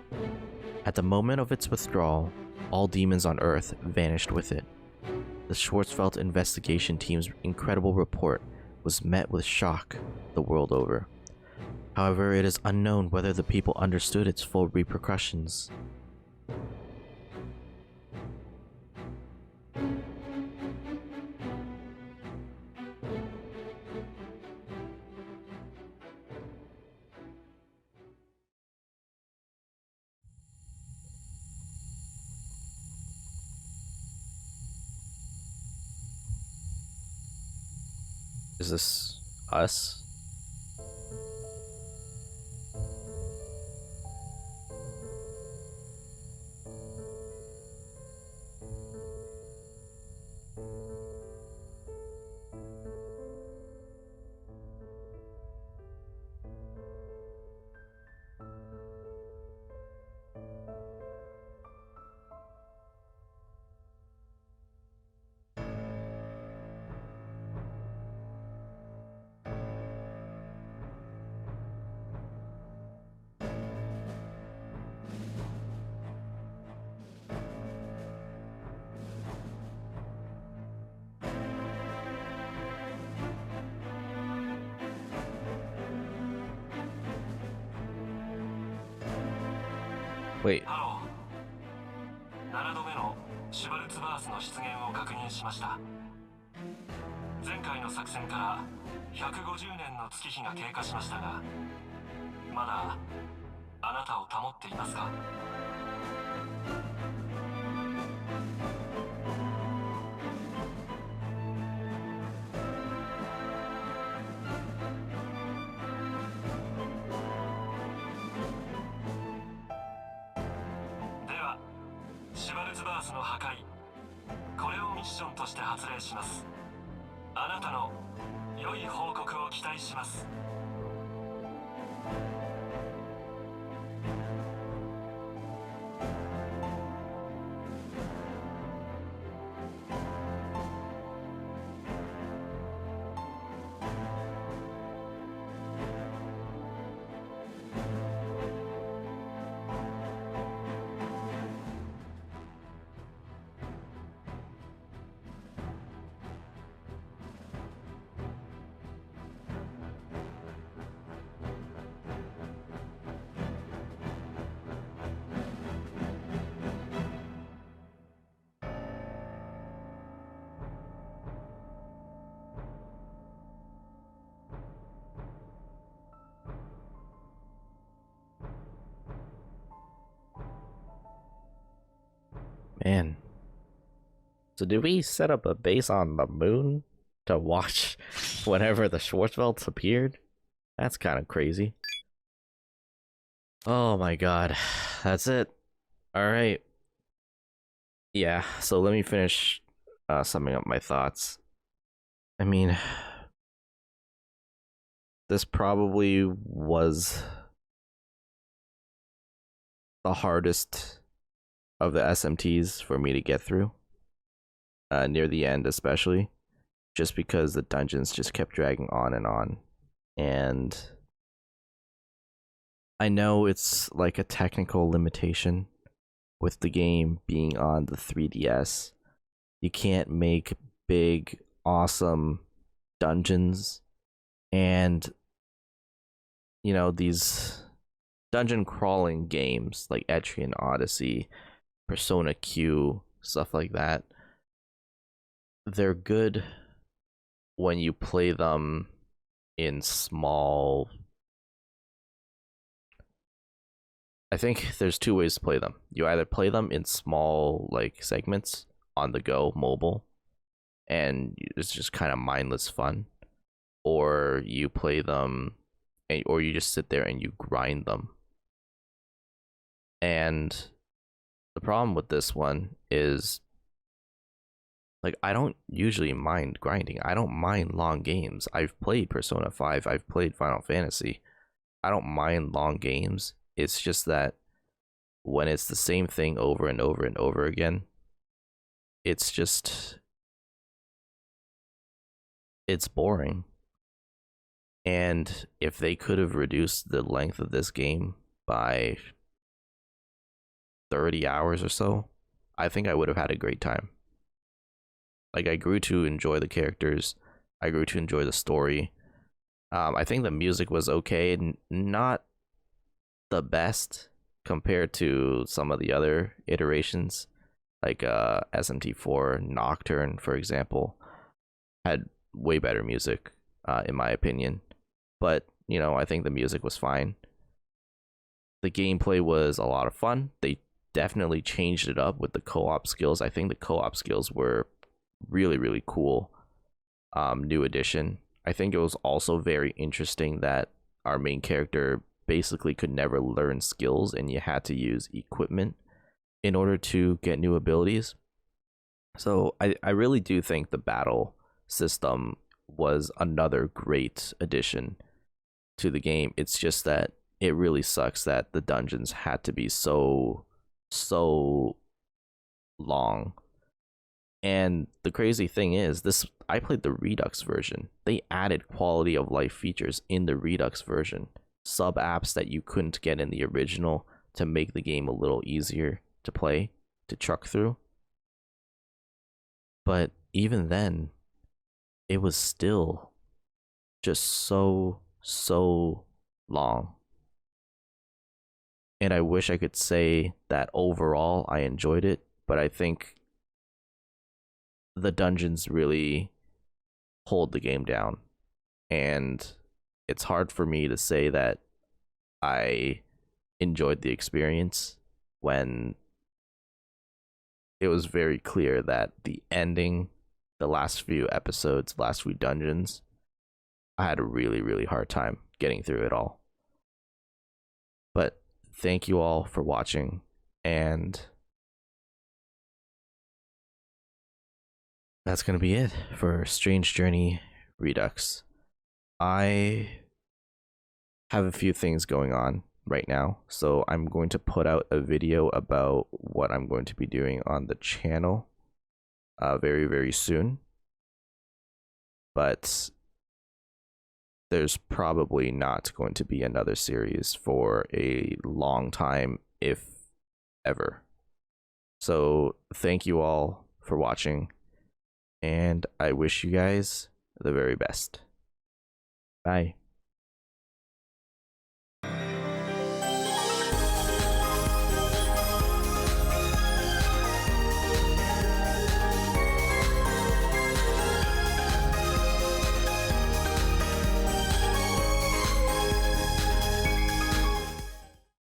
At the moment of its withdrawal, all demons on Earth vanished with it. The Schwarzwelt investigation team's incredible report was met with shock the world over. However, it is unknown whether the people understood its full repercussions. Is this us? Wait. 7度目のシュバルツバースの出現を確認しました。前回の作戦から150年の月日が経過しましたが、まだあなたを保っていますか？シュバルツバースの破壊、これをミッションとして発令します。あなたの良い報告を期待します。Man. So did we set up a base on the moon to watch whenever the Schwarzwelts appeared? That's kind of crazy. Oh my god. That's it. Alright. Yeah, so let me finish summing up my thoughts. I mean, this probably was the hardest of the SMTs for me to get through, near the end especially, just because the dungeons just kept dragging on, and I know it's like a technical limitation with the game being on the 3DS. You can't make big, awesome dungeons, and you know, these dungeon crawling games like Etrian Odyssey, Persona Q, stuff like that, they're good when you play them in small... I think there's two ways to play them. You either play them in small like segments on the go mobile, and it's just kind of mindless fun, or you play them or you just sit there and you grind them. And the problem with this one is, like, I don't usually mind grinding. I don't mind long games. I've played Persona 5, I've played Final Fantasy. I don't mind long games. It's just that when it's the same thing over and over and over again, it's boring. And if they could have reduced the length of this game by 30 hours or so, I think I would have had a great time. Like, I grew to enjoy the characters, I grew to enjoy the story. I think the music was okay, not the best compared to some of the other iterations, like SMT4 Nocturne, for example, had way better music, in my opinion. But, you know, I think the music was fine. The gameplay was a lot of fun. They definitely changed it up with the co-op skills. I think the co-op skills were really, really cool. New addition. I think it was also very interesting that our main character basically could never learn skills and you had to use equipment in order to get new abilities. So I really do think the battle system was another great addition to the game. It's just that it really sucks that the dungeons had to be so long. And the crazy thing is, this I played the Redux version. They added quality of life features in the Redux version. Sub apps that you couldn't get in the original to make the game a little easier to play, to truck through. But even then, it was still just so long. And I wish I could say that overall I enjoyed it, but I think the dungeons really hold the game down. And it's hard for me to say that I enjoyed the experience when it was very clear that the ending, the last few episodes, last few dungeons, I had a really hard time getting through it all. But thank you all for watching, and that's going to be it for Strange Journey Redux. I have a few things going on right now, so I'm going to put out a video about what I'm going to be doing on the channel very soon. But there's probably not going to be another series for a long time, if ever. So thank you all for watching, and I wish you guys the very best. Bye.